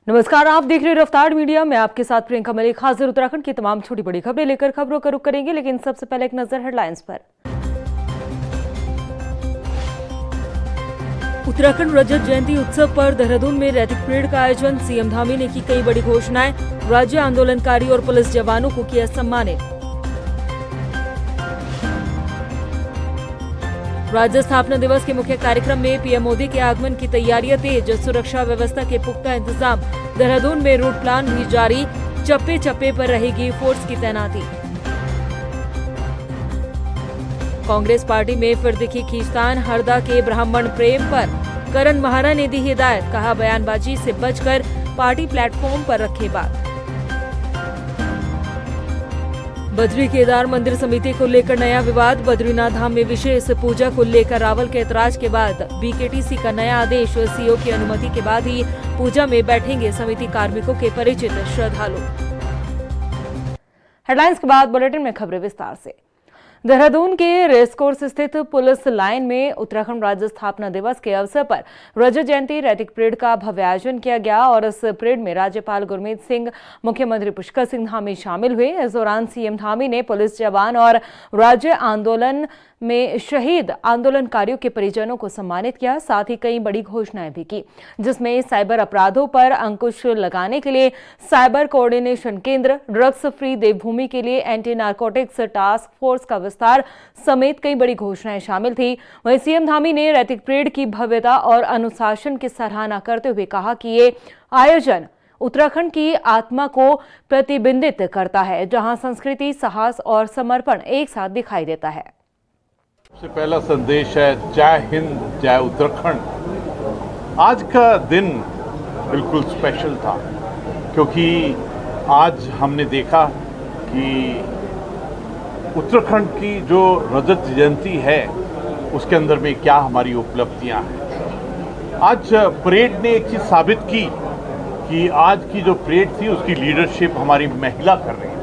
नमस्कार, आप देख रहे हैं रफ्तार मीडिया। मैं आपके साथ प्रियंका मलिक हाजिर उत्तराखंड की तमाम छोटी बड़ी खबरें लेकर खबरों का रुख करेंगे, लेकिन सबसे पहले एक नजर हेडलाइंस पर। उत्तराखंड रजत जयंती उत्सव पर देहरादून में रैतिक परेड का आयोजन। सीएम धामी ने की कई बड़ी घोषणाएं। राज्य आंदोलनकारी और पुलिस जवानों को किया सम्मानित। राज्य स्थापना दिवस के मुख्य कार्यक्रम में पीएम मोदी के आगमन की तैयारियां तेज। सुरक्षा व्यवस्था के पुख्ता इंतजाम। देहरादून में रूट प्लान भी जारी। चप्पे चप्पे पर रहेगी फोर्स की तैनाती। कांग्रेस पार्टी में फिर दिखी खींचतान। हरदा के ब्राह्मण प्रेम पर करण महारा ने दी हिदायत। कहा, बयानबाजी से बचकर पार्टी प्लेटफॉर्म पर रखे बात। बद्री केदार मंदिर समिति को लेकर नया विवाद। बद्रीनाथ धाम में विशेष पूजा को लेकर रावल के ऐतराज के बाद बीकेटीसी का नया आदेश। सीओ की अनुमति के बाद ही पूजा में बैठेंगे समिति कार्मिकों के परिचित श्रद्धालु। हेडलाइंस के बाद बुलेटिन में खबरें विस्तार से। देहरादून के रेसकोर्स स्थित पुलिस लाइन में उत्तराखंड राज्य स्थापना दिवस के अवसर पर रजत जयंती रैतिक परेड का भव्य आयोजन किया गया और इस परेड में राज्यपाल गुरमीत सिंह, मुख्यमंत्री पुष्कर सिंह धामी शामिल हुए। इस दौरान सीएम धामी ने पुलिस जवान और राज्य आंदोलन में शहीद आंदोलनकारियों के परिजनों को सम्मानित किया। साथ ही कई बड़ी घोषणाएं भी की, जिसमें साइबर अपराधों पर अंकुश लगाने के लिए साइबर कोऑर्डिनेशन केंद्र, ड्रग्स फ्री देवभूमि के लिए एंटी नारकोटिक्स टास्क फोर्स का विस्तार समेत कई बड़ी घोषणाएं शामिल थी। वहीं सीएम धामी ने रैतिक परेड की भव्यता और अनुशासन की सराहना करते हुए कहा कि ये आयोजन उत्तराखंड की आत्मा को प्रतिबिंबित करता है, जहां संस्कृति, साहस और समर्पण एक साथ दिखाई देता है। सबसे पहला संदेश है जय हिंद, जय उत्तराखंड। आज का दिन बिल्कुल स्पेशल था, क्योंकि आज हमने देखा कि उत्तराखंड की जो रजत जयंती है उसके अंदर में क्या हमारी उपलब्धियां हैं। आज परेड ने एक चीज़ साबित की कि आज की जो परेड थी उसकी लीडरशिप हमारी महिला कर रही है।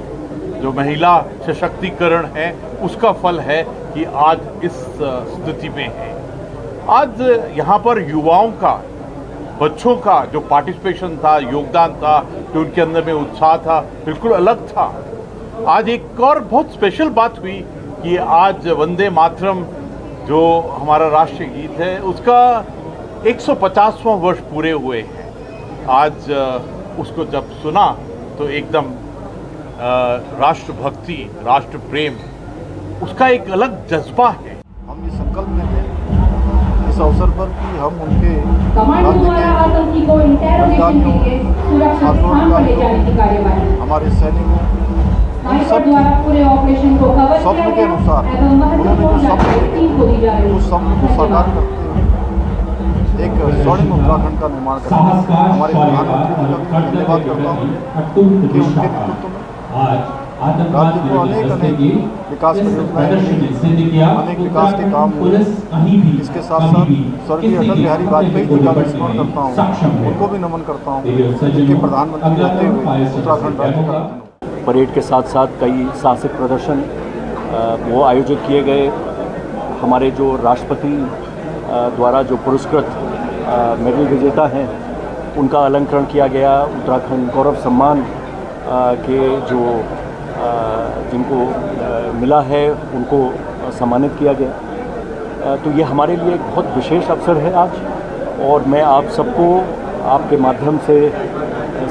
जो महिला सशक्तिकरण है उसका फल है कि आज इस स्थिति में है। आज यहाँ पर युवाओं का, बच्चों का जो पार्टिसिपेशन था, योगदान था, जो उनके अंदर में उत्साह था, बिल्कुल अलग था। आज एक और बहुत स्पेशल बात हुई कि आज वंदे मातरम जो हमारा राष्ट्रीय गीत है उसका 150वां वर्ष पूरे हुए हैं। आज उसको जब सुना तो एकदम राष्ट्रभक्ति, राष्ट्र प्रेम, उसका एक अलग जज्बा है। हम ये संकल्प में थे इस अवसर पर कि हम उनके हमारे सैनिकों उन सब स्वप्न के अनुसार उन्होंने जो स्वप्न उस स्वप्न को साकार करते हुए एक स्वर्णिम उत्तराखंड का निर्माण करेंगे। हमारे प्रधानमंत्री जी का धन्यवाद करता हूँ कि उनके नेतृत्व में राज्य को अनेक विकास परियोजनाएं, अनेक विकास के काम हुए। इसके साथ साथ स्वर्गीय अटल बिहारी वाजपेयी जी का भी स्मरण करता हूँ, उनको भी नमन करता हूँ, उनके प्रधानमंत्री रहते हुए उत्तराखंड राज्य का। परेड के साथ साथ कई साहसिक प्रदर्शन वो आयोजित किए गए। हमारे जो राष्ट्रपति द्वारा जो पुरस्कृत मेडल विजेता हैं उनका अलंकरण किया गया। उत्तराखंड गौरव सम्मान के जो जिनको मिला है उनको सम्मानित किया गया। तो ये हमारे लिए एक बहुत विशेष अवसर है आज, और मैं आप सबको आपके माध्यम से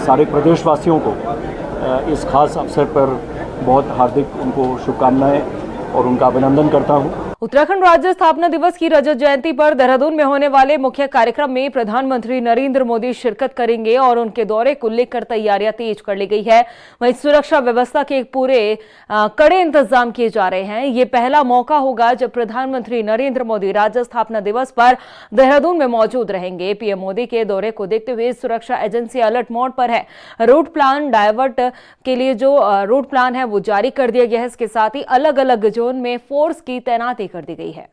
सारे प्रदेशवासियों को इस खास अवसर पर बहुत हार्दिक उनको शुभकामनाएं और उनका अभिनंदन करता हूं। उत्तराखंड राज्य स्थापना दिवस की रजत जयंती पर देहरादून में होने वाले मुख्य कार्यक्रम में प्रधानमंत्री नरेंद्र मोदी शिरकत करेंगे और उनके दौरे को लेकर तैयारियां तेज कर ली गई है। वहीं सुरक्षा व्यवस्था के पूरे कड़े इंतजाम किए जा रहे हैं। ये पहला मौका होगा जब प्रधानमंत्री नरेंद्र मोदी राज्य स्थापना दिवस पर देहरादून में मौजूद रहेंगे। पीएम मोदी के दौरे को देखते हुए सुरक्षा एजेंसी अलर्ट मोड पर है। रूट प्लान डायवर्ट के लिए जो रूट प्लान है वो जारी कर दिया गया है। इसके साथ ही अलग अलग जोन में फोर्स की तैनाती कर दी गई है।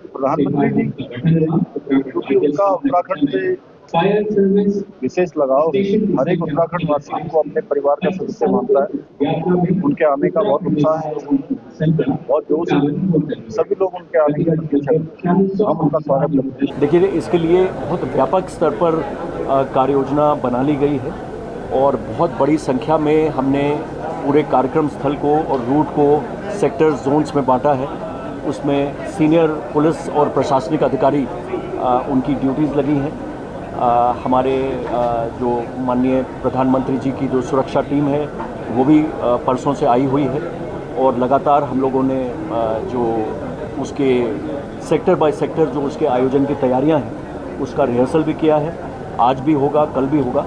प्रधानमंत्री जी क्योंकि उनका उत्तराखंड से विशेष लगाव हर एक उत्तराखंड वासी को अपने परिवार का सदस्य मानता है। उनके आने का बहुत उत्साह है, बहुत जोश है, सभी लोग उनके आने की प्रतीक्षा करते हैं। हम उनका स्वागत करते हैं। देखिए, इसके लिए बहुत व्यापक स्तर पर कार्य योजना बना ली गई है और बहुत बड़ी संख्या में हमने पूरे कार्यक्रम स्थल को और रूट को सेक्टर जोन्स में बांटा है। उसमें सीनियर पुलिस और प्रशासनिक अधिकारी उनकी ड्यूटीज़ लगी हैं। हमारे जो माननीय प्रधानमंत्री जी की जो सुरक्षा टीम है वो भी परसों से आई हुई है और लगातार हम लोगों ने जो उसके सेक्टर बाय सेक्टर जो उसके आयोजन की तैयारियां हैं उसका रिहर्सल भी किया है। आज भी होगा, कल भी होगा,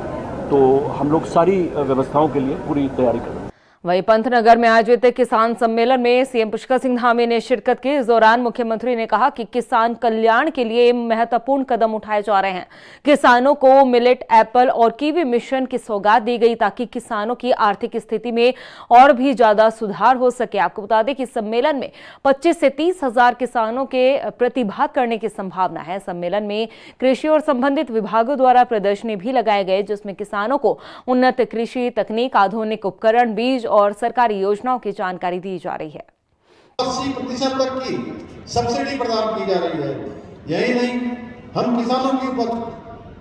तो हम लोग सारी व्यवस्थाओं के लिए पूरी तैयारी कर रहे हैं। वहीं पंतनगर में आयोजित किसान सम्मेलन में सीएम पुष्कर सिंह धामी ने शिरकत की। इस दौरान मुख्यमंत्री ने कहा कि किसान कल्याण के लिए महत्वपूर्ण कदम उठाए जा रहे हैं। किसानों को मिलेट, एप्पल और कीवी मिशन की सौगात दी गई ताकि किसानों की आर्थिक स्थिति में और भी ज्यादा सुधार हो सके। आपको बता दें कि सम्मेलन में 25 से 30 हजार किसानों के प्रतिभाग करने की संभावना है। सम्मेलन में कृषि और संबंधित विभागों द्वारा प्रदर्शनी भी लगाए गए, जिसमें किसानों को उन्नत कृषि तकनीक, आधुनिक उपकरण, बीज और सरकारी योजनाओं की जानकारी दी जा रही है। 80% तक की सब्सिडी प्रदान की जा रही है। यही नहीं, हम किसानों की उपज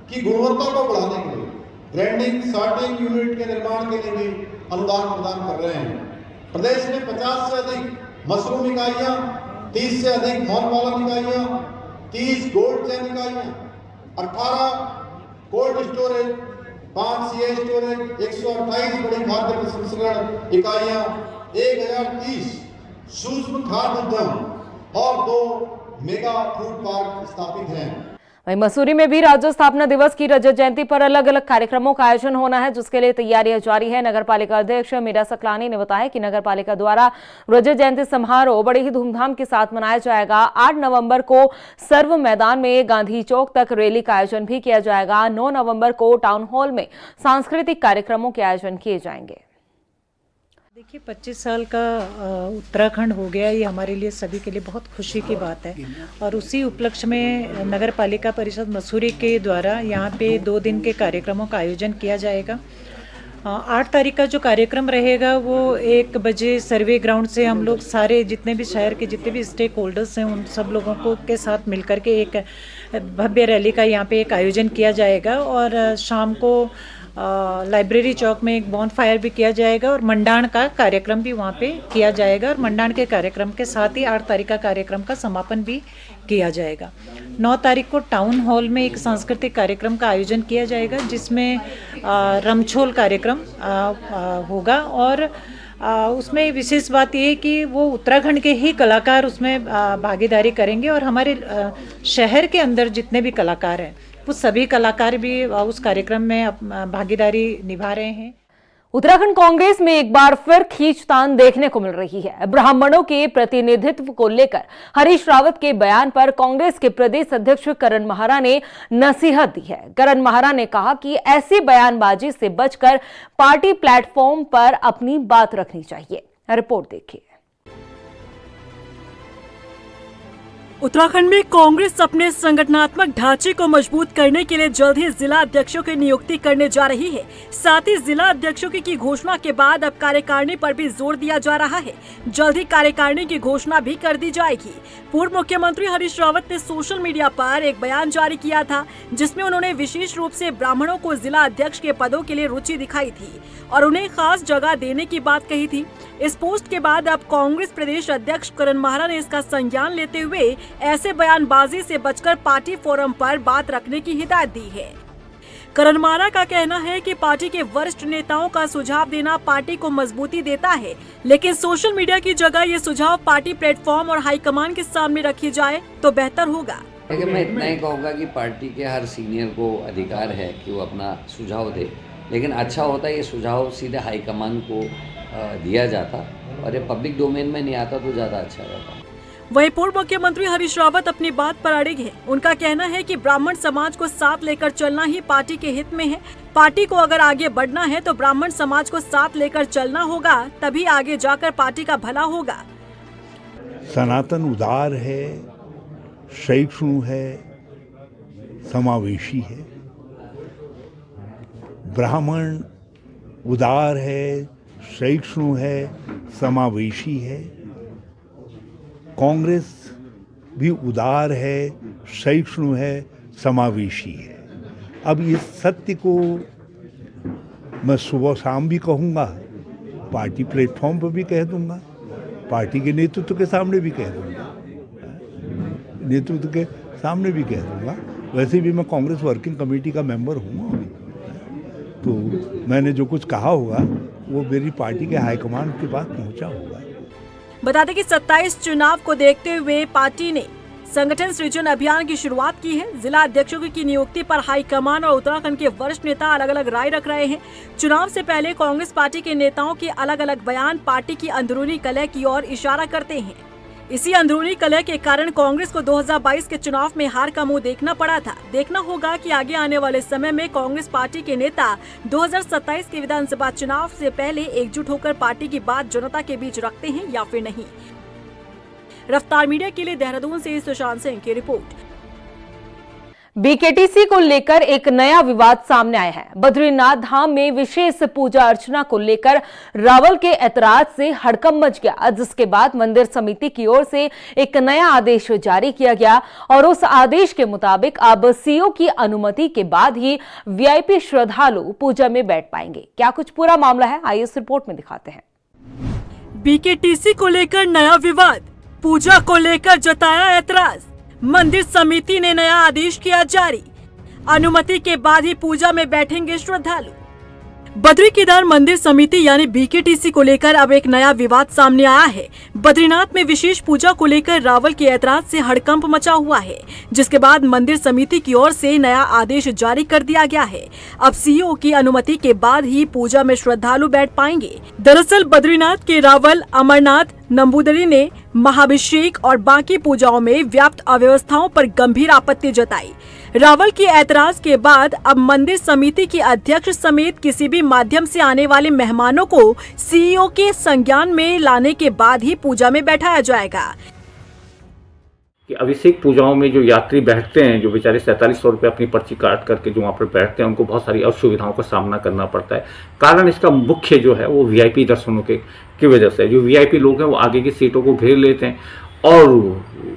की गुणवत्ता को बढ़ाने के लिए ग्राइंडिंग सॉर्टिंग यूनिट के निर्माण के लिए भी अनुदान प्रदान कर रहे हैं। प्रदेश में 50 से अधिक मशरूम इकाइयां, 30 से अधिक मौल पालन इकाइयां, 30 गोल्ड चेन इकाइयां, 18 कोल्ड स्टोरेज, 5 सीए स्टोरेज, 128 बड़ी खाद्य प्रसंस्करण इकाइयां, 1030 सूक्ष्म खाद्य उद्यम और 2 मेगा फूड पार्क स्थापित हैं। वहीं मसूरी में भी राज्य स्थापना दिवस की रजत जयंती पर अलग अलग कार्यक्रमों का आयोजन होना है, जिसके लिए तैयारियां जारी है। नगर पालिका अध्यक्ष मीरा सकलानी ने बताया कि नगर पालिका द्वारा रजत जयंती समारोह बड़े ही धूमधाम के साथ मनाया जाएगा। 8 नवंबर को सर्व मैदान में गांधी चौक तक रैली का आयोजन भी किया जाएगा। 9 नवंबर को टाउन हॉल में सांस्कृतिक कार्यक्रमों के आयोजन किए जाएंगे। देखिए, 25 साल का उत्तराखंड हो गया, ये हमारे लिए सभी के लिए बहुत खुशी की बात है। और उसी उपलक्ष्य में नगर पालिका परिषद मसूरी के द्वारा यहाँ पे 2 दिन के कार्यक्रमों का आयोजन किया जाएगा। 8 तारीख का जो कार्यक्रम रहेगा वो 1 बजे सर्वे ग्राउंड से हम लोग सारे जितने भी शहर के जितने भी स्टेक होल्डर्स हैं उन सब लोगों को के साथ मिलकर के एक भव्य रैली का यहाँ पे एक आयोजन किया जाएगा। और शाम को लाइब्रेरी चौक में एक बॉन फायर भी किया जाएगा और मंडाण का कार्यक्रम भी वहाँ पे किया जाएगा। और मंडाण के कार्यक्रम के साथ ही 8 तारीख का कार्यक्रम का समापन भी किया जाएगा। 9 तारीख को टाउन हॉल में एक सांस्कृतिक कार्यक्रम का आयोजन किया जाएगा, जिसमें रमछोल कार्यक्रम होगा। और उसमें विशेष बात ये है कि वो उत्तराखंड के ही कलाकार उसमें भागीदारी करेंगे और हमारे शहर के अंदर जितने भी कलाकार हैं वो सभी कलाकार भी उस कार्यक्रम में भागीदारी निभा रहे हैं। उत्तराखंड कांग्रेस में एक बार फिर खींचतान देखने को मिल रही है। ब्राह्मणों के प्रतिनिधित्व को लेकर हरीश रावत के बयान पर कांग्रेस के प्रदेश अध्यक्ष करण महारा ने नसीहत दी है। करण महारा ने कहा कि ऐसी बयानबाजी से बचकर पार्टी प्लेटफॉर्म पर अपनी बात रखनी चाहिए। रिपोर्ट देखिए। उत्तराखंड में कांग्रेस अपने संगठनात्मक ढांचे को मजबूत करने के लिए जल्द ही जिला अध्यक्षों की नियुक्ति करने जा रही है। साथ ही जिला अध्यक्षों की घोषणा के बाद अब कार्यकारिणी पर भी जोर दिया जा रहा है। जल्द ही कार्यकारिणी की घोषणा भी कर दी जाएगी। पूर्व मुख्यमंत्री हरीश रावत ने सोशल मीडिया पर एक बयान जारी किया था, जिसमें उन्होंने विशेष रूप से ब्राह्मणों को जिला अध्यक्ष के पदों के लिए रुचि दिखाई थी और उन्हें खास जगह देने की बात कही थी। इस पोस्ट के बाद अब कांग्रेस प्रदेश अध्यक्ष करण महारा ने इसका संज्ञान लेते हुए ऐसे बयानबाजी से बचकर पार्टी फोरम पर बात रखने की हिदायत दी है। करण महारा का कहना है कि पार्टी के वरिष्ठ नेताओं का सुझाव देना पार्टी को मजबूती देता है, लेकिन सोशल मीडिया की जगह ये सुझाव पार्टी प्लेटफॉर्म और हाईकमान के सामने रखी जाए तो बेहतर होगा। मैं इतना ही कहूँगा कि पार्टी के हर सीनियर को अधिकार है कि वो अपना सुझाव दे, लेकिन अच्छा होता है ये सुझाव सीधे हाईकमान को दिया जाता और ये पब्लिक डोमेन में नहीं आता तो ज़्यादा अच्छा रहता। वहीं पूर्व मुख्यमंत्री हरीश रावत अपनी बात पर अड़िग है। उनका कहना है कि ब्राह्मण समाज को साथ लेकर चलना ही पार्टी के हित में है। पार्टी को अगर आगे बढ़ना है तो ब्राह्मण समाज को साथ लेकर चलना होगा, तभी आगे जाकर पार्टी का भला होगा। सनातन उदार है, सहिष्णु है, समावेशी है। ब्राह्मण उदार है, सहिष्णु है, समावेशी है। कांग्रेस भी उदार है, सहिष्णु है, समावेशी है। अब इस सत्य को मैं सुबह शाम भी कहूँगा, पार्टी प्लेटफॉर्म पर भी कह दूँगा, पार्टी के नेतृत्व के सामने भी कह दूँगा, नेतृत्व के सामने भी कह दूँगा। वैसे भी मैं कांग्रेस वर्किंग कमेटी का मेंबर हूँ अभी, तो मैंने जो कुछ कहा होगा वो मेरी पार्टी के हाईकमान के पास पहुँचा होगा। बता दें कि 27 चुनाव को देखते हुए पार्टी ने संगठन सृजन अभियान की शुरुआत की है। जिला अध्यक्षों की नियुक्ति पर हाईकमान और उत्तराखंड के वरिष्ठ नेता अलग अलग राय रख रहे हैं। चुनाव से पहले कांग्रेस पार्टी के नेताओं के अलग अलग बयान पार्टी की अंदरूनी कलह की ओर इशारा करते हैं। इसी अंदरूनी कलह के कारण कांग्रेस को 2022 के चुनाव में हार का मुंह देखना पड़ा था। देखना होगा कि आगे आने वाले समय में कांग्रेस पार्टी के नेता 2027 के विधानसभा चुनाव से पहले एकजुट होकर पार्टी की बात जनता के बीच रखते हैं या फिर नहीं। रफ्तार मीडिया के लिए देहरादून से सुशांत सिंह की रिपोर्ट। बीकेटीसी को लेकर एक नया विवाद सामने आया है। बद्रीनाथ धाम में विशेष पूजा अर्चना को लेकर रावल के ऐतराज से हड़कंप मच गया, जिसके बाद मंदिर समिति की ओर से एक नया आदेश जारी किया गया और उस आदेश के मुताबिक अब सीओ की अनुमति के बाद ही वीआईपी श्रद्धालु पूजा में बैठ पाएंगे। क्या कुछ पूरा मामला है, आइए इस रिपोर्ट में दिखाते हैं। बीकेटीसी को लेकर नया विवाद, पूजा को लेकर जताया ऐतराज, मंदिर समिति ने नया आदेश किया जारी, अनुमति के बाद ही पूजा में बैठेंगे श्रद्धालु। बद्री केदार मंदिर समिति यानी बीकेटीसी को लेकर अब एक नया विवाद सामने आया है। बद्रीनाथ में विशेष पूजा को लेकर रावल के ऐतराज से हड़कंप मचा हुआ है, जिसके बाद मंदिर समिति की ओर से नया आदेश जारी कर दिया गया है। अब सीओ की अनुमति के बाद ही पूजा में श्रद्धालु बैठ पाएंगे। दरअसल बद्रीनाथ के रावल, अमरनाथ, नंबूदरी ने महाभिषेक और बाकी पूजाओं में व्याप्त अव्यवस्थाओं पर गंभीर आपत्ति जताई। रावल की ऐतराज के बाद अब मंदिर समिति की अध्यक्ष समेत किसी भी माध्यम से आने वाले मेहमानों को सीईओ के संज्ञान में लाने के बाद ही पूजा में बैठाया जाएगा। कि अभिषेक पूजाओं में जो यात्री बैठते हैं, जो बेचारे 4700 रुपये अपनी पर्ची काट करके जो वहाँ पर बैठते हैं, उनको बहुत सारी असुविधाओं का सामना करना पड़ता है। कारण इसका मुख्य जो है वो वीआईपी दर्शनों की वजह से। जो वीआईपी लोग हैं वो आगे की सीटों को घेर लेते हैं और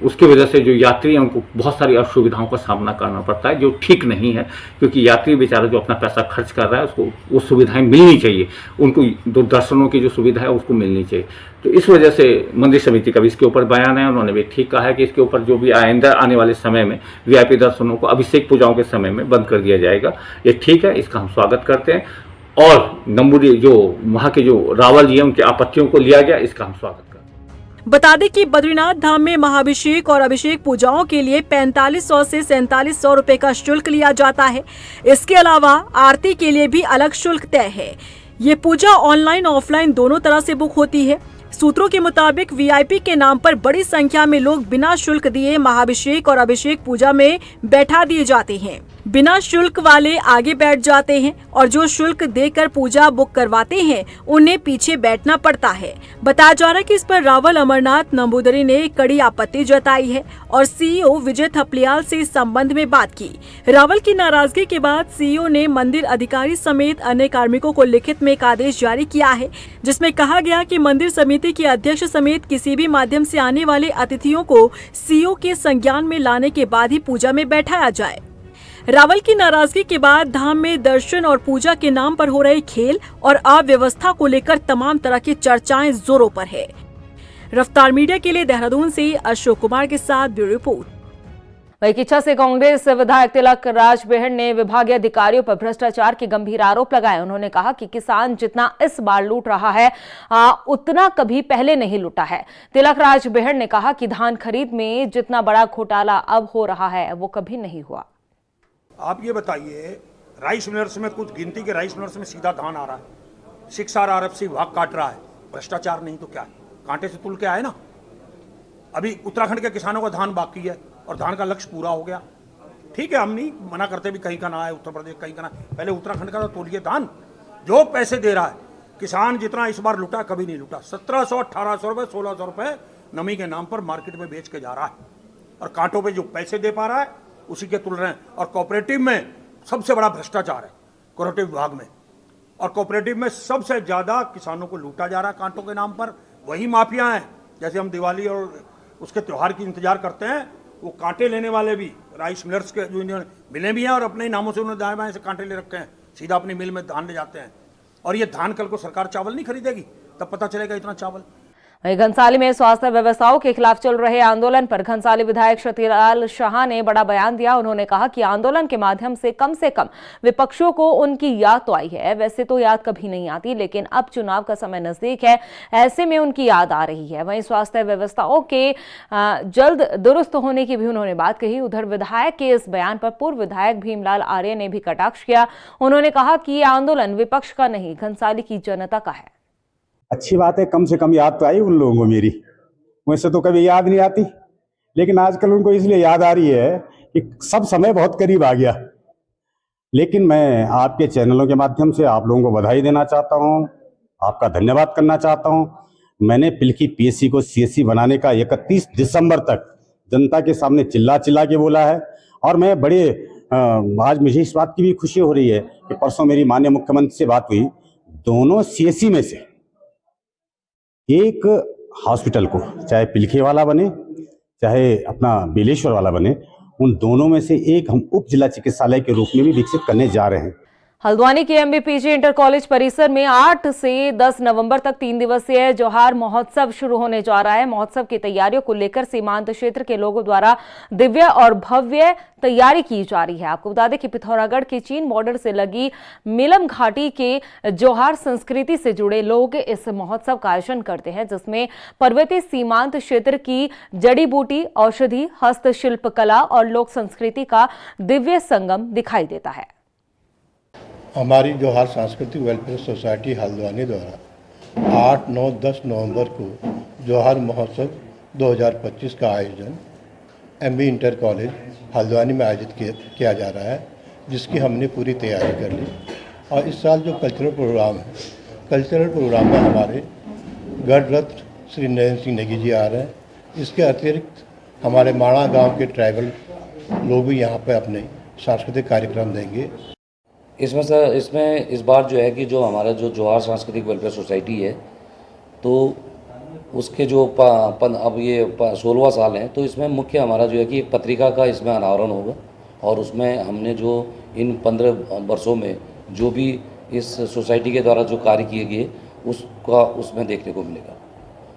उसकी वजह से जो यात्री हैं उनको बहुत सारी असुविधाओं का सामना करना पड़ता है, जो ठीक नहीं है। क्योंकि यात्री बेचारा जो अपना पैसा खर्च कर रहा है उसको वो सुविधाएं मिलनी चाहिए, उनको जो दर्शनों की जो सुविधा है उसको मिलनी चाहिए। तो इस वजह से मंदिर समिति का भी इसके ऊपर बयान है, उन्होंने भी ठीक कहा है कि इसके ऊपर जो भी आइंदा आने वाले समय में वीआईपी दर्शनों को अभिषेक पूजाओं के समय में बंद कर दिया जाएगा। ये ठीक है, इसका हम स्वागत करते हैं। और नंबूरी जो वहाँ के जो रावल जी हैं उनकी आपत्तियों को लिया गया, इसका हम स्वागत करते हैं। बता दें कि बद्रीनाथ धाम में महाभिषेक और अभिषेक पूजाओं के लिए 4500 से 4700 रुपए का शुल्क लिया जाता है। इसके अलावा आरती के लिए भी अलग शुल्क तय है। ये पूजा ऑनलाइन ऑफलाइन दोनों तरह से बुक होती है। सूत्रों के मुताबिक वीआईपी के नाम पर बड़ी संख्या में लोग बिना शुल्क दिए महाभिषेक और अभिषेक पूजा में बैठा दिए जाते हैं। बिना शुल्क वाले आगे बैठ जाते हैं और जो शुल्क देकर पूजा बुक करवाते हैं उन्हें पीछे बैठना पड़ता है। बताया जा रहा है कि इस पर रावल, अमरनाथ, नंबूदरी ने कड़ी आपत्ति जताई है और सीईओ विजय थपलियाल से इस संबंध में बात की। रावल की नाराजगी के बाद सीईओ ने मंदिर अधिकारी समेत अन्य कार्मिकों को लिखित में एक आदेश जारी किया है, जिसमें कहा गया कि मंदिर समिति के अध्यक्ष समेत किसी भी माध्यम से आने वाले अतिथियों को सीईओ के संज्ञान में लाने के बाद ही पूजा में बैठाया जाए। रावल की नाराजगी के बाद धाम में दर्शन और पूजा के नाम पर हो रहे खेल और अव्यवस्था को लेकर तमाम तरह की चर्चाएं जोरों पर है। रफ्तार मीडिया के लिए देहरादून से अशोक कुमार के साथ ब्यूरो रिपोर्ट। वही किच्छा से कांग्रेस विधायक तिलक राज बेहड़ ने विभागीय अधिकारियों पर भ्रष्टाचार के गंभीर आरोप लगाए। उन्होंने कहा कि किसान जितना इस बार लूट रहा है उतना कभी पहले नहीं लूटा है। तिलक राज बेहड़ ने कहा कि धान खरीद में जितना बड़ा घोटाला अब हो रहा है वो कभी नहीं हुआ। आप ये बताइए, राइस मिलर्स में कुछ गिनती के राइस मिलर्स में सीधा धान आ रहा है, 6RRF से विभाग काट रहा है। भ्रष्टाचार नहीं तो क्या है, कांटे से तुल के आए ना। अभी उत्तराखंड के किसानों का धान बाकी है और धान का लक्ष्य पूरा हो गया। ठीक है, हम नहीं मना करते भी कहीं का ना है, उत्तर प्रदेश कहीं का ना, पहले उत्तराखंड का तो तोलिए धान। जो पैसे दे रहा है किसान जितना इस बार लूटा कभी नहीं लूटा। 1700, 1800 रुपये, 1600 रुपये नमी के नाम पर मार्केट में बेच के जा रहा है और कांटों पे जो पैसे दे पा रहा है उसी के तुल रहे हैं। और कोऑपरेटिव में सबसे बड़ा भ्रष्टाचार है कोऑपरेटिव विभाग में, और कोऑपरेटिव में सबसे ज़्यादा किसानों को लूटा जा रहा है कांटों के नाम पर। वही माफिया हैं, जैसे हम दिवाली और उसके त्यौहार की इंतजार करते हैं, वो कांटे लेने वाले भी राइस मिलर्स के जो इन्होंने मिलें भी हैं और अपने ही नामों से उन्होंने दाएं बाएं से कांटे ले रखे हैं, सीधा अपनी मिल में धान ले जाते हैं। और ये धान कल को सरकार चावल नहीं खरीदेगी, तब पता चलेगा इतना चावल। वहीं घनसाली में स्वास्थ्य व्यवस्थाओं के खिलाफ चल रहे आंदोलन पर घनसाली विधायक शक्तिलाल शाह ने बड़ा बयान दिया। उन्होंने कहा कि आंदोलन के माध्यम से कम विपक्षों को उनकी याद तो आई है। वैसे तो याद कभी नहीं आती, लेकिन अब चुनाव का समय नजदीक है, ऐसे में उनकी याद आ रही है। वहीं स्वास्थ्य व्यवस्थाओं के जल्द दुरुस्त होने की भी उन्होंने बात कही। उधर विधायक के इस बयान पर पूर्व विधायक भीमलाल आर्य ने भी कटाक्ष किया। उन्होंने कहा कि ये आंदोलन विपक्ष का नहीं, घनसाली की जनता का है। अच्छी बात है, कम से कम याद तो आई उन लोगों को मेरी, वैसे तो कभी याद नहीं आती, लेकिन आजकल उनको इसलिए याद आ रही है कि सब समय बहुत करीब आ गया। लेकिन मैं आपके चैनलों के माध्यम से आप लोगों को बधाई देना चाहता हूं, आपका धन्यवाद करना चाहता हूं। मैंने पिलखी पीएससी को सीएससी बनाने का 31 दिसंबर तक जनता के सामने चिल्ला के बोला है। और मैं आज मुझे इस बात की भी खुशी हो रही है कि परसों मेरी माननीय मुख्यमंत्री से बात हुई, दोनों सीएससी में से एक हॉस्पिटल को, चाहे पिलखे वाला बने चाहे अपना बेलेश्वर वाला बने, उन दोनों में से एक हम उप जिला चिकित्सालय के रूप में भी विकसित करने जा रहे हैं। हल्द्वानी के एमबीपीजी इंटर कॉलेज परिसर में 8 से 10 नवंबर तक 3 दिवसीय जोहार महोत्सव शुरू होने जा रहा है। महोत्सव की तैयारियों को लेकर सीमांत क्षेत्र के लोगों द्वारा दिव्य और भव्य तैयारी की जा रही है। आपको बता दें कि पिथौरागढ़ के चीन बॉर्डर से लगी मीलम घाटी के जोहार संस्कृति से जुड़े लोग इस महोत्सव का आयोजन करते हैं, जिसमें पर्वतीय सीमांत क्षेत्र की जड़ी बूटी, औषधि, हस्तशिल्प कला और लोक संस्कृति का दिव्य संगम दिखाई देता है। हमारी जोहार सांस्कृतिक वेलफेयर सोसाइटी हल्द्वानी द्वारा 8, 9, 10 नवंबर को जोहार महोत्सव 2025 का आयोजन एमबी इंटर कॉलेज हल्द्वानी में आयोजित किया जा रहा है, जिसकी हमने पूरी तैयारी कर ली। और इस साल जो कल्चरल प्रोग्राम में हमारे गढ़ रत्न श्री नरेंद्र सिंह नेगी जी आ रहे हैं। इसके अतिरिक्त हमारे माणा गांव के ट्राइबल लोग भी यहाँ पर अपने सांस्कृतिक कार्यक्रम देंगे। इसमें इस बार जो है कि जो हमारा जो जोहार सांस्कृतिक वेलफेयर सोसाइटी है, तो उसके जो अब ये 16वां साल है, तो इसमें मुख्य हमारा जो है कि एक पत्रिका का इसमें अनावरण होगा। और उसमें हमने जो इन 15 वर्षों में जो भी इस सोसाइटी के द्वारा जो कार्य किए गए उसका उसमें देखने को मिलेगा।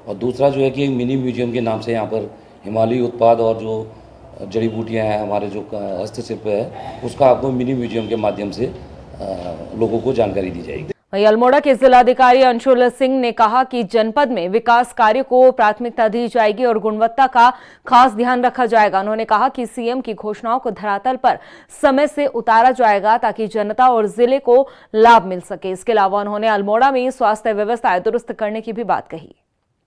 और दूसरा जो है कि एक मिनी म्यूजियम के नाम से यहाँ पर हिमालयी उत्पाद और जो जड़ी बूटियाँ हैं, हमारे जो हस्तशिल्प है, उसका आपको मिनी म्यूजियम के माध्यम से लोगों को जानकारी दी जाएगी। वहीं अल्मोड़ा के जिलाधिकारी अंशुल सिंह ने कहा कि जनपद में विकास कार्य को प्राथमिकता दी जाएगी और गुणवत्ता का खास ध्यान रखा जाएगा। उन्होंने कहा कि सीएम की घोषणाओं को धरातल पर समय से उतारा जाएगा ताकि जनता और जिले को लाभ मिल सके। इसके अलावा उन्होंने अल्मोड़ा में स्वास्थ्य व्यवस्था दुरुस्त करने की भी बात कही।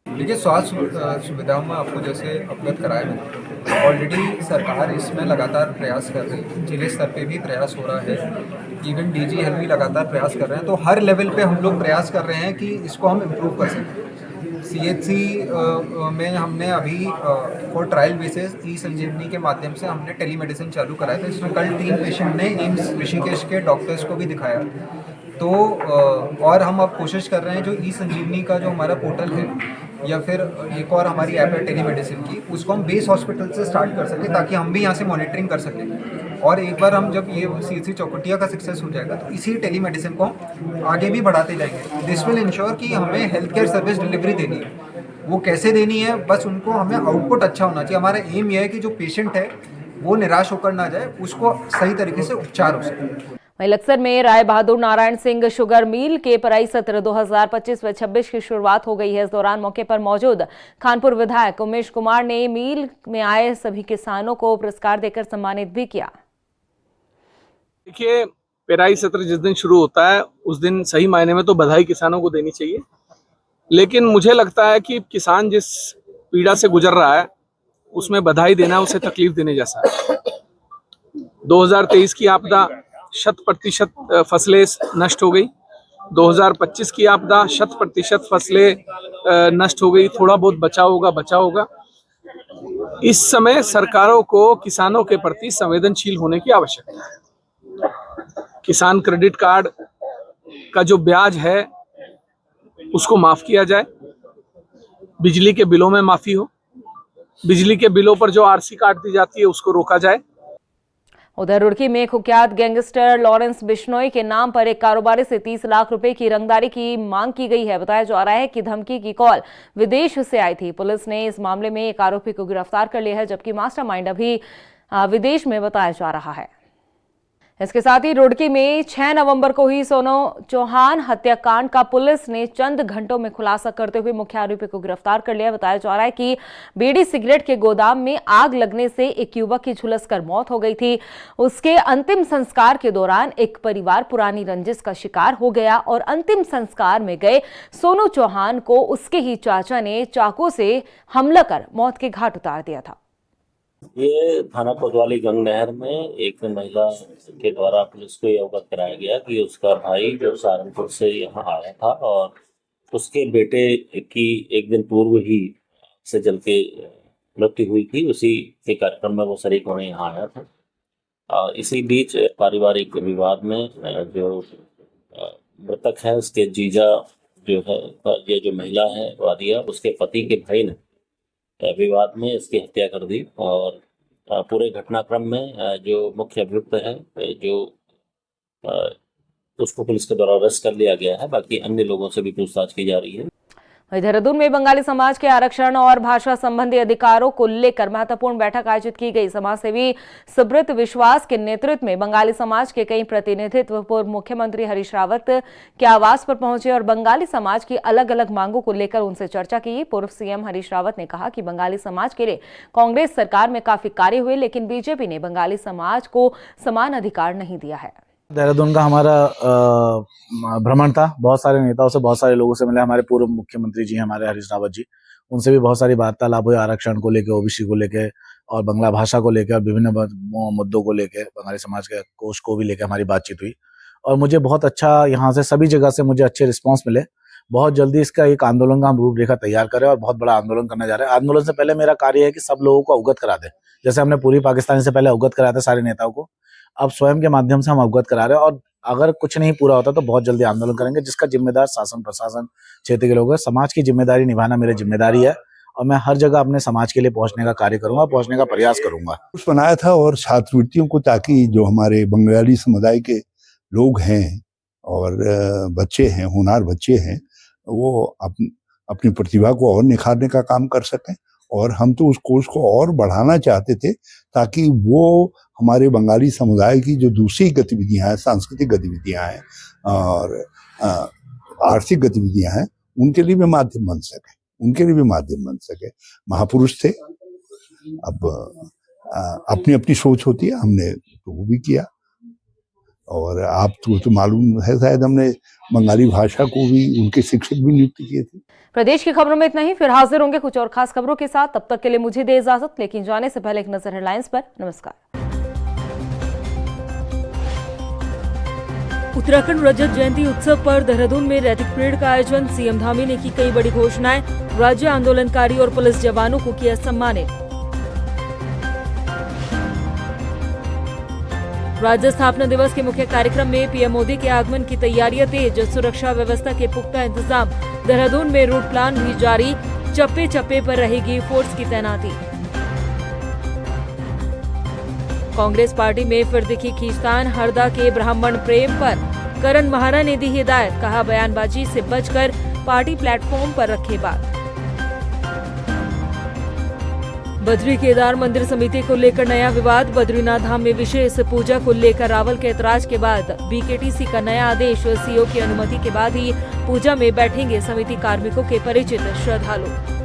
देखिए, स्वास्थ्य सुविधाओं में आपको जैसे अवगत कराया है, ऑलरेडी सरकार इसमें लगातार प्रयास कर रही है। जिले स्तर पे भी प्रयास हो रहा है, इवन डीजी हेल्थ भी लगातार प्रयास कर रहे हैं। तो हर लेवल पे हम लोग प्रयास कर रहे हैं कि इसको हम इम्प्रूव कर सकें। सीएचसी में हमने अभी फॉर ट्रायल बेसिस ई संजीवनी के माध्यम से हमने टेलीमेडिसिन चालू कराया था, जिसमें कल 3 पेशेंट ने एम्स ऋषिकेश के डॉक्टर्स को भी दिखाया। तो और हम अब कोशिश कर रहे हैं जो ई संजीवनी का जो हमारा पोर्टल है या फिर एक और हमारी ऐप है टेलीमेडिसिन की, उसको हम बेस हॉस्पिटल से स्टार्ट कर सकें ताकि हम भी यहाँ से मॉनिटरिंग कर सकें। और एक बार हम जब ये सीएचसी चौकटिया का सक्सेस हो जाएगा तो इसी टेलीमेडिसिन को हम आगे भी बढ़ाते जाएंगे। दिस विल इंश्योर कि हमें हेल्थ केयर सर्विस डिलीवरी देनी है, वो कैसे देनी है, बस उनको हमें आउटपुट अच्छा होना चाहिए। हमारा एम यह है कि जो पेशेंट है वो निराश होकर ना जाए, उसको सही तरीके से उपचार हो सके। वहीं लक्सर में राय बहादुर नारायण सिंह शुगर मिल के पराई सत्र 2025 व 26 की शुरुआत हो गई है। इस दौरान मौके पर मौजूद खानपुर विधायक उमेश कुमार ने मिल में आए सभी किसानों को पुरस्कार देकर सम्मानित भी किया। देखिए, पेराई सत्र जिस दिन शुरू होता है उस दिन सही मायने में तो बधाई किसानों को देनी चाहिए, लेकिन मुझे लगता है कि किसान जिस पीड़ा से गुजर रहा है उसमें बधाई देना उसे तकलीफ देने जैसा है। 2023 की आपदा 100% फसलें नष्ट हो गई, 2025 की आपदा 100% फसलें नष्ट हो गई, थोड़ा बहुत बचा होगा। इस समय सरकारों को किसानों के प्रति संवेदनशील होने की आवश्यकता है। किसान क्रेडिट कार्ड का जो ब्याज है उसको माफ किया जाए, बिजली के बिलों में माफी हो, बिजली के बिलों पर जो आरसी काट दी जाती है उसको रोका जाए। उधर रुड़की में कुख्यात गैंगस्टर लॉरेंस बिश्नोई के नाम पर एक कारोबारी से 30 लाख रुपए की रंगदारी की मांग की गई है। बताया जा रहा है कि धमकी की कॉल विदेश से आई थी। पुलिस ने इस मामले में एक आरोपी को गिरफ्तार कर लिया है, जबकि मास्टरमाइंड अभी विदेश में बताया जा रहा है। इसके साथ ही रुड़की में 6 नवंबर को हुई सोनू चौहान हत्याकांड का पुलिस ने चंद घंटों में खुलासा करते हुए मुख्य आरोपी को गिरफ्तार कर लिया। बताया जा रहा है कि बीड़ी सिगरेट के गोदाम में आग लगने से एक युवक की झुलसकर मौत हो गई थी। उसके अंतिम संस्कार के दौरान एक परिवार पुरानी रंजिश का शिकार हो गया और अंतिम संस्कार में गए सोनू चौहान को उसके ही चाचा ने चाकू से हमला कर मौत के घाट उतार दिया था। ये थाना कोतवाली गंगनहर में एक महिला के द्वारा पुलिस को ये अवगत कराया गया कि उसका भाई जो सहारनपुर से यहाँ आया था और उसके बेटे की एक दिन पूर्व ही से जल के मृत्यु हुई थी। उसी के कार्यक्रम में वो शरीक होने यहाँ आया था। इसी बीच पारिवारिक विवाद में जो मृतक है उसके जीजा जो है, ये जो महिला है वादिया, उसके पति के भाई ने विवाद में इसकी हत्या कर दी। और पूरे घटनाक्रम में जो मुख्य अभियुक्त है जो उसको पुलिस के द्वारा अरेस्ट कर लिया गया है। बाकी अन्य लोगों से भी पूछताछ की जा रही है। देहरादून में बंगाली समाज के आरक्षण और भाषा संबंधी अधिकारों को लेकर महत्वपूर्ण बैठक आयोजित की गई। समाजसेवी सुब्रत विश्वास के नेतृत्व में बंगाली समाज के कई प्रतिनिधित्व पूर्व मुख्यमंत्री हरीश रावत के आवास पर पहुंचे और बंगाली समाज की अलग अलग मांगों को लेकर उनसे चर्चा की। पूर्व सीएम हरीश रावत ने कहा कि बंगाली समाज के लिए कांग्रेस सरकार में काफी कार्य हुए, लेकिन बीजेपी ने बंगाली समाज को समान अधिकार नहीं दिया है। देहरादून का हमारा भ्रमण था, बहुत सारे नेताओं से, बहुत सारे लोगों से मिले। हमारे पूर्व मुख्यमंत्री जी हमारे हरीश रावत जी, उनसे भी बहुत सारी वार्तालाप हुई आरक्षण को लेकर, ओबीसी को लेकर और बंगला भाषा को लेकर और विभिन्न मुद्दों को लेकर, बंगाली समाज के कोष को भी लेकर हमारी बातचीत हुई। और मुझे बहुत अच्छा यहाँ से सभी जगह से मुझे अच्छे रिस्पॉन्स मिले। बहुत जल्दी इसका एक आंदोलन का हम रूपरेखा तैयार करें और बहुत बड़ा आंदोलन करने जा रहे हैं। आंदोलन से पहले मेरा कार्य है कि सब लोगों को अवगत करा दें। जैसे हमने पूरी पाकिस्तान से पहले अवगत कराया था सारे नेताओं को, अब स्वयं के माध्यम से हम अवगत करा रहे हैं। और अगर कुछ नहीं पूरा होता तो बहुत जल्दी आंदोलन करेंगे, जिसका जिम्मेदार शासन प्रशासन क्षेत्र के लोग हैं। समाज की जिम्मेदारी निभाना मेरी जिम्मेदारी है और मैं हर जगह अपने समाज के लिए पहुंचने का कार्य करूंगा, पहुंचने का प्रयास करूंगा। कुछ बनाया था और छात्रवृत्तियों को, ताकि जो हमारे बंगाली समुदाय के लोग हैं और बच्चे हैं, होनहार बच्चे हैं, वो अपनी प्रतिभा को और निखारने का काम कर सकें। और हम तो उस कोर्स को और बढ़ाना चाहते थे ताकि वो हमारे बंगाली समुदाय की जो दूसरी गतिविधियां हैं, सांस्कृतिक गतिविधियां हैं और आर्थिक गतिविधियां हैं, उनके लिए भी माध्यम बन सके। महापुरुष थे, अब अपनी अपनी सोच होती है, हमने तो वो भी किया। और आप तो मालूम है, शायद हमने बंगाली भाषा को भी, उनके शिक्षक भी नियुक्त किए थे। प्रदेश की खबरों में इतना ही। फिर हाजिर होंगे कुछ और खास खबरों के साथ। तब तक के लिए मुझे दे इजाजत, लेकिन जाने से पहले एक नजर हेडलाइंस पर। नमस्कार। उत्तराखंड रजत जयंती उत्सव पर देहरादून में रैतिक परेड का आयोजन। सीएम धामी ने की कई बड़ी घोषणाएं। राज्य आंदोलनकारी और पुलिस जवानों को किया सम्मानित। राज्य स्थापना दिवस के मुख्य कार्यक्रम में पीएम मोदी के आगमन की तैयारियां तेज। सुरक्षा व्यवस्था के पुख्ता इंतजाम। देहरादून में रूट प्लान भी जारी। चप्पे चप्पे पर रहेगी फोर्स की तैनाती। कांग्रेस पार्टी में फिर दिखी खींचतान। हरदा के ब्राह्मण प्रेम पर करण महारा ने दी हिदायत। कहा, बयानबाजी से बचकर पार्टी प्लेटफॉर्म पर रखे बात। बद्री केदार मंदिर समिति को लेकर नया विवाद। बद्रीनाथ धाम में विशेष पूजा को लेकर रावल के ऐतराज के बाद बीकेटीसी का नया आदेश। सीओ की अनुमति के बाद ही पूजा में बैठेंगे समिति कार्मिकों के परिचित श्रद्धालु।